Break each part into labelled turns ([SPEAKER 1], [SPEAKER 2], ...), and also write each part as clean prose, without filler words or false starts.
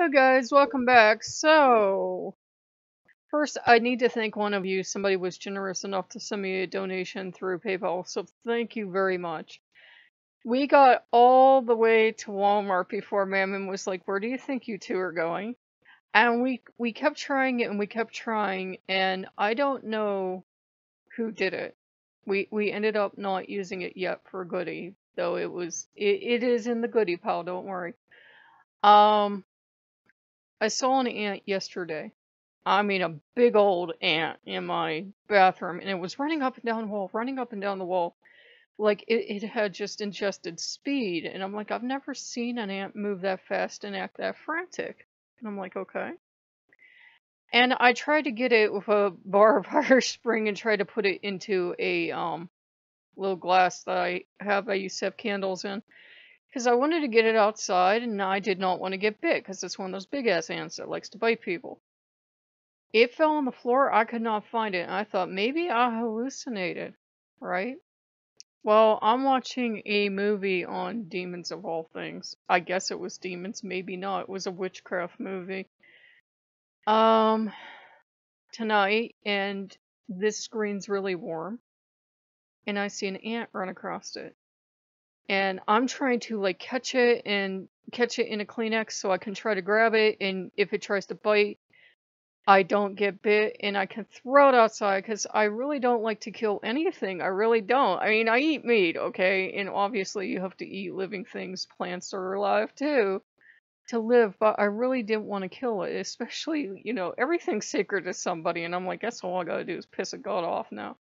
[SPEAKER 1] Hello guys, welcome back. So, first I need to thank one of you. Somebody was generous enough to send me a donation through PayPal, so thank you very much. We got all the way to Walmart before Mammon was like, "Where do you think you two are going?" And we kept trying it and we kept trying, and I don't know who did it. We ended up not using it yet for goodie, though it is in the goodie pile, don't worry. I saw an ant yesterday. I mean, a big old ant in my bathroom, and it was running up and down the wall, running up and down the wall. Like it had just ingested speed. And I'm like, I've never seen an ant move that fast and act that frantic. And I'm like, okay. And I tried to get it with a barbed wire spring and try to put it into a little glass that I used to have candles in. Because I wanted to get it outside, and I did not want to get bit, because it's one of those big ass ants that likes to bite people. It fell on the floor. I could not find it. And I thought maybe I hallucinated, right? Well, I'm watching a movie on demons of all things. I guess it was demons, maybe not. It was a witchcraft movie. Tonight, and this screen's really warm, and I see an ant run across it. And I'm trying to like catch it in a Kleenex so I can try to grab it, and if it tries to bite, I don't get bit and I can throw it outside, because I really don't like to kill anything. I really don't. I mean, I eat meat, okay? And obviously you have to eat living things, plants are alive too, to live, but I really didn't want to kill it, especially, everything's sacred to somebody, and I'm like, that's all I gotta do is piss a god off now.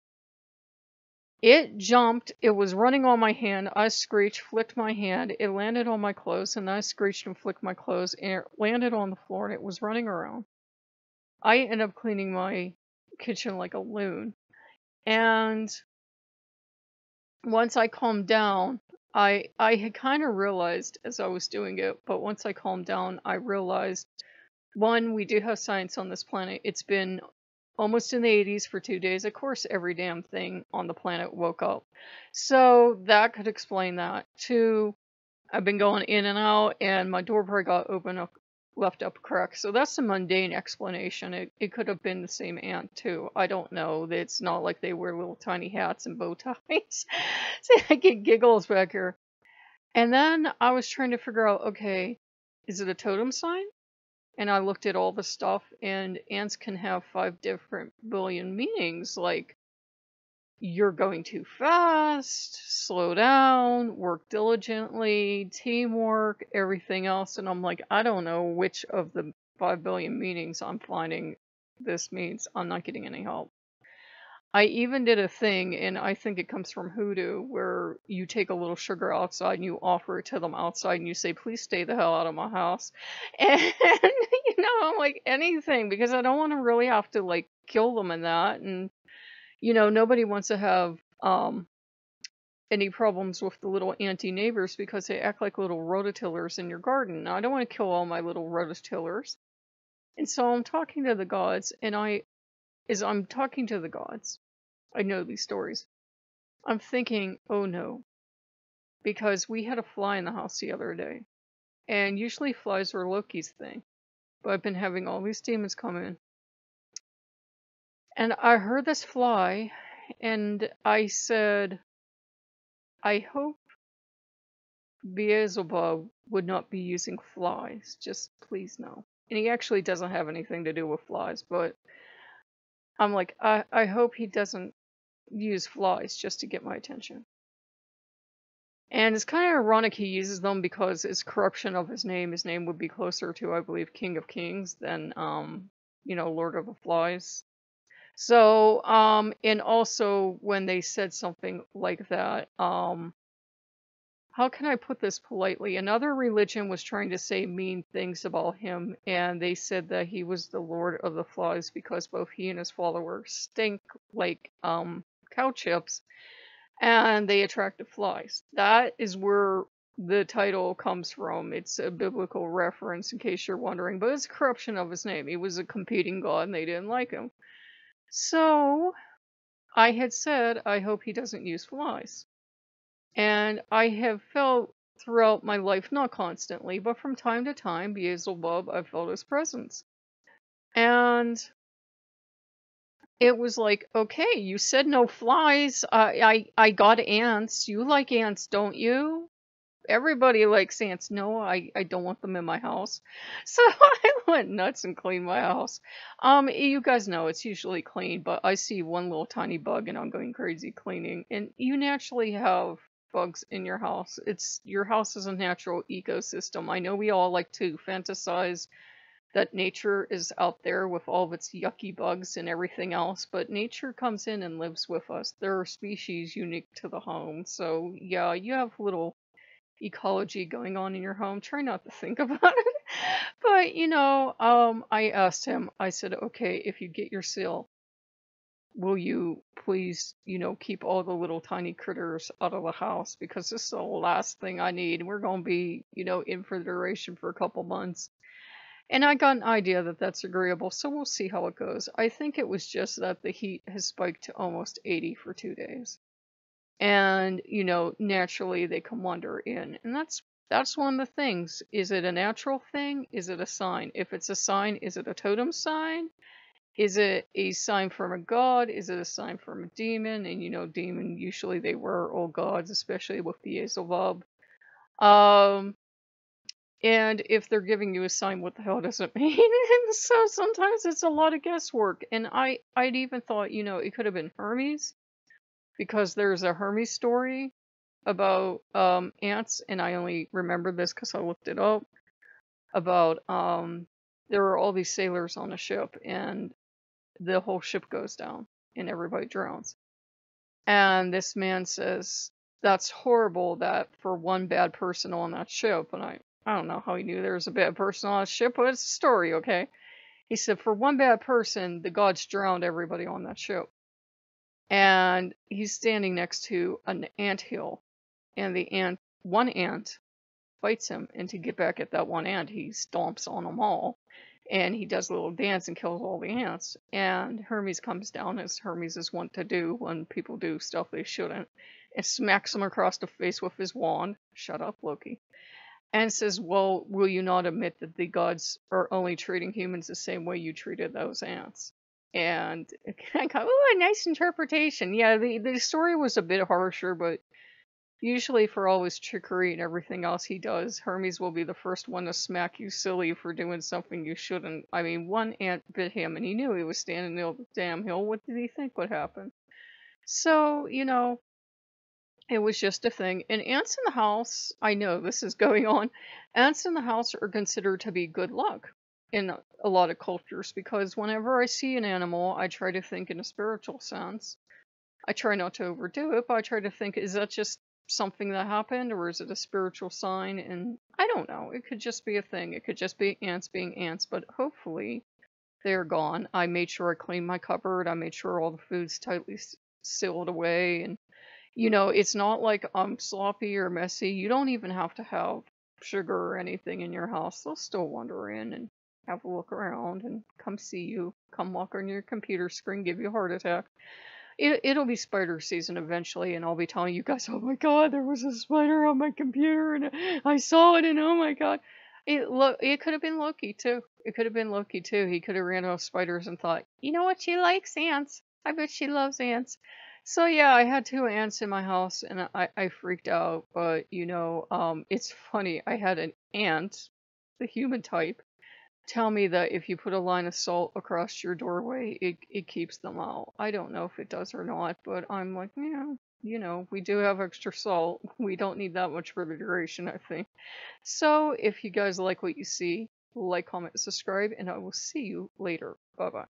[SPEAKER 1] It jumped, it was running on my hand, I screeched, flicked my hand, it landed on my clothes, and I screeched and flicked my clothes, and it landed on the floor, and it was running around. I ended up cleaning my kitchen like a loon. And once I calmed down, I had kind of realized as I was doing it, but once I calmed down, I realized, one, we do have science on this planet. It's been almost in the 80s for 2 days. Of course, every damn thing on the planet woke up. So that could explain that. Two, I've been going in and out, and my door probably got left up crack. So that's a mundane explanation. It could have been the same ant too. I don't know. It's not like they wear little tiny hats and bow ties. So I get giggles back here. And then I was trying to figure out, okay, is it a totem sign? And I looked at all the stuff, and ants can have 5 different billion meanings, like you're going too fast, slow down, work diligently, teamwork, everything else. And I'm like, I don't know which of the 5 billion meanings I'm finding this means. I'm not getting any help. I even did a thing, and I think it comes from hoodoo, where you take a little sugar outside and you offer it to them outside and you say, please stay the hell out of my house. And, I'm like, anything, because I don't want to really have to, like, kill them in that. And, nobody wants to have any problems with the little anti-neighbors because they act like little rototillers in your garden. Now, I don't want to kill all my little rototillers. And so I'm talking to the gods, and as I'm talking to the gods, I know these stories, I'm thinking, oh no, because we had a fly in the house the other day, and usually flies are Loki's thing, but I've been having all these demons come in, and I heard this fly, and I said, I hope Beelzebub would not be using flies, just please no. And he actually doesn't have anything to do with flies, but I'm like, I hope he doesn't use flies just to get my attention. And it's kind of ironic he uses them, because it's corruption of his name. His name would be closer to, I believe, King of Kings than, Lord of the Flies. So, and also when they said something like that, how can I put this politely? Another religion was trying to say mean things about him, and they said that he was the Lord of the Flies because both he and his followers stink like, cow chips, and they attracted flies. That is where the title comes from. It's a biblical reference, in case you're wondering, but it's a corruption of his name. He was a competing god, and they didn't like him. So, I had said, I hope he doesn't use flies. And I have felt throughout my life, not constantly, but from time to time, Beelzebub, I felt his presence. And it was like, okay, you said no flies. I got ants. You like ants, don't you? Everybody likes ants. No, I don't want them in my house. So I went nuts and cleaned my house. You guys know it's usually clean, but I see one little tiny bug and I'm going crazy cleaning. And you naturally have bugs in your house. Your house is a natural ecosystem. I know we all like to fantasize that nature is out there with all of its yucky bugs and everything else, but nature comes in and lives with us. There are species unique to the home. So yeah, you have little ecology going on in your home. Try not to think about it. But I asked him, I said, okay, if you get your seal, will you please, keep all the little tiny critters out of the house, because this is the last thing I need. We're going to be, in for the duration for a couple months. And I got an idea that that's agreeable, so we'll see how it goes. I think it was just that the heat has spiked to almost 80 for 2 days. And, naturally they come wander in. And that's one of the things. Is it a natural thing? Is it a sign? If it's a sign, is it a totem sign? Is it a sign from a god? Is it a sign from a demon? And demon, usually they were old gods, especially with the Beelzebub. And if they're giving you a sign, what the hell does it mean? And so sometimes it's a lot of guesswork. And I'd even thought, it could have been Hermes, because there's a Hermes story about ants, and I only remember this because I looked it up. About there are all these sailors on a ship, and the whole ship goes down, and everybody drowns. And this man says, that's horrible that for one bad person on that ship, and I don't know how he knew there was a bad person on a ship, but it's a story, okay? He said, for one bad person, the gods drowned everybody on that ship. And he's standing next to an anthill, and one ant fights him, and to get back at that one ant, he stomps on them all, and he does a little dance and kills all the ants. And Hermes comes down, as Hermes is wont to do when people do stuff they shouldn't, and smacks him across the face with his wand. Shut up, Loki. And says, well, will you not admit that the gods are only treating humans the same way you treated those ants? And I go, oh, a nice interpretation. Yeah, the story was a bit harsher, but usually for all his trickery and everything else he does, Hermes will be the first one to smack you silly for doing something you shouldn't. I mean, one ant bit him, and he knew he was standing on the damn hill. What did he think would happen? So, it was just a thing. And ants in the house, I know this is going on, ants in the house are considered to be good luck in a lot of cultures, because whenever I see an animal, I try to think in a spiritual sense. I try not to overdo it, but I try to think, is that just something that happened, or is it a spiritual sign? And I don't know. It could just be a thing. It could just be ants being ants, but hopefully they're gone. I made sure I cleaned my cupboard. I made sure all the food's tightly sealed away, and it's not like I'm sloppy or messy. You don't even have to have sugar or anything in your house. They'll still wander in and have a look around and come see you, come walk on your computer screen, give you a heart attack. It'll be spider season eventually, and I'll be telling you guys, oh my god, there was a spider on my computer, and I saw it, and oh my god. It could have been Loki, too. It could have been Loki, too. He could have ran out of spiders and thought, you know what, she likes ants. I bet she loves ants. So yeah, I had 2 ants in my house, and I freaked out. But it's funny. I had an ant, the human type, tell me that if you put a line of salt across your doorway, it keeps them out. I don't know if it does or not, but I'm like, yeah, we do have extra salt. We don't need that much for the duration, I think. So if you guys like what you see, like, comment, subscribe, and I will see you later. Bye bye.